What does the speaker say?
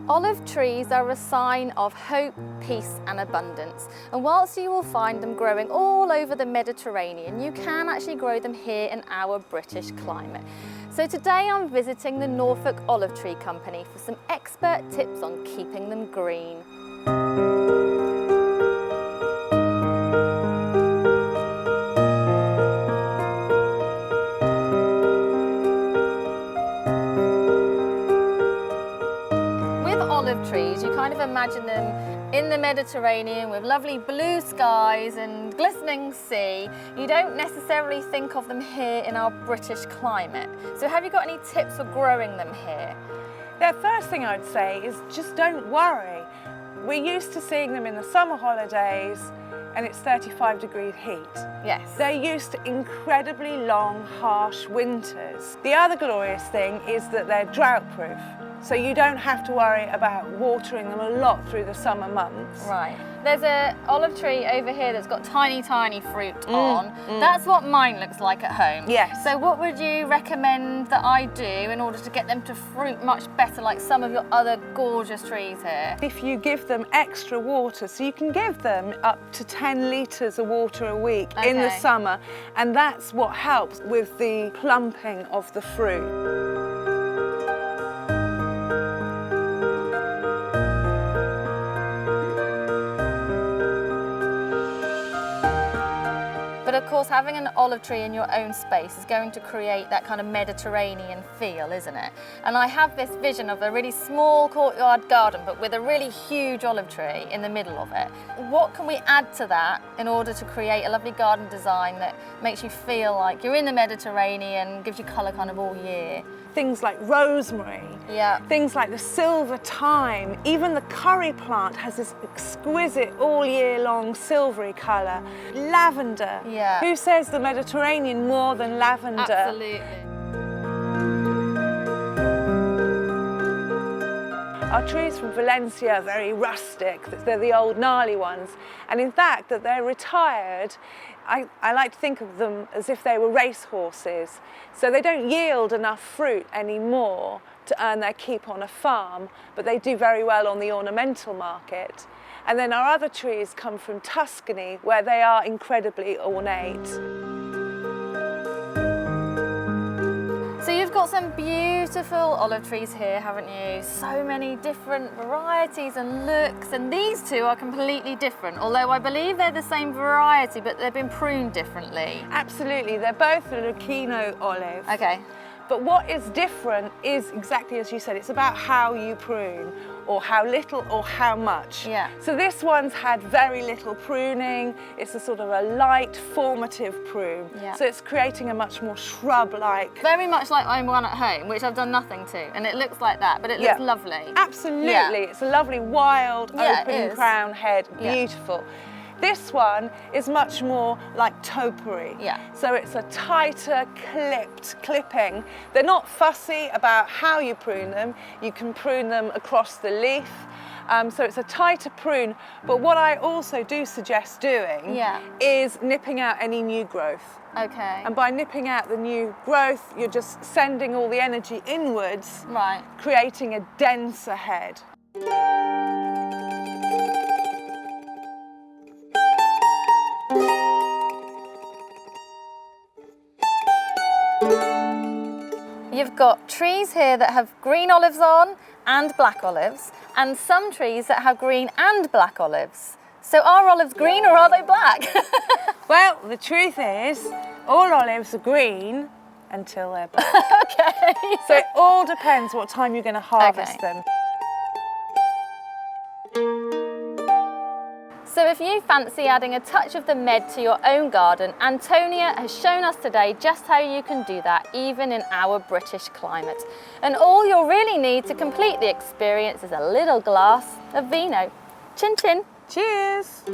Olive trees are a sign of hope, peace and abundance. And whilst you will find them growing all over the Mediterranean, you can actually grow them here in our British climate. So today I'm visiting the Norfolk Olive Tree Company for some expert tips on keeping them green. Olive trees, you kind of imagine them in the Mediterranean with lovely blue skies and glistening sea. You don't necessarily think of them here in our British climate. So have you got any tips for growing them here? The first thing I'd say is just don't worry. We're used to seeing them in the summer holidays and it's 35-degree heat. Yes. They're used to incredibly long, harsh winters. The other glorious thing is that they're drought-proof. So you don't have to worry about watering them a lot through the summer months. Right. There's an olive tree over here that's got tiny, tiny fruit on. That's what mine looks like at home. Yes. So what would you recommend that I do in order to get them to fruit much better like some of your other gorgeous trees here? If you give them extra water, so you can give them up to 10 litres of water a week in the summer, and that's what helps with the plumping of the fruit. But of course, having an olive tree in your own space is going to create that kind of Mediterranean feel, isn't it? And I have this vision of a really small courtyard garden, but with a really huge olive tree in the middle of it. What can we add to that in order to create a lovely garden design that makes you feel like you're in the Mediterranean, gives you colour kind of all year? Things like rosemary, things like the silver thyme, even the curry plant has this exquisite all year long silvery colour. Lavender, who says the Mediterranean more than lavender? Absolutely. Our trees from Valencia are very rustic, they're the old gnarly ones, and in fact that they're retired. I like to think of them as if they were racehorses. So they don't yield enough fruit anymore to earn their keep on a farm, but they do very well on the ornamental market. And then our other trees come from Tuscany, where they are incredibly ornate. So you've got some beautiful olive trees here, haven't you? So many different varieties and looks, and these two are completely different, although I believe they're the same variety, but they've been pruned differently. Absolutely, they're both a Lucchino olive. Okay. But what is different is exactly as you said, it's about how you prune, or how little or how much. Yeah. So this one's had very little pruning. It's a sort of a light formative prune. Yeah. So it's creating a much more shrub-like. Very much like my one at home, which I've done nothing to, and it looks like that, but it looks lovely. Absolutely, it's a lovely wild open crown head, beautiful. This one is much more like topiary. So it's a tighter clipping. They're not fussy about how you prune them. You can prune them across the leaf. So it's a tighter prune. But what I also do suggest doing is nipping out any new growth. Okay. And by nipping out the new growth, you're just sending all the energy inwards, creating a denser head. You've got trees here that have green olives on and black olives, and some trees that have green and black olives. So are olives green or are they black? Well, the truth is, all olives are green until they're black. Okay. So it all depends what time you're going to harvest them. So if you fancy adding a touch of the med to your own garden, Antonia has shown us today just how you can do that, even in our British climate. And all you'll really need to complete the experience is a little glass of vino. Chin chin. Cheers.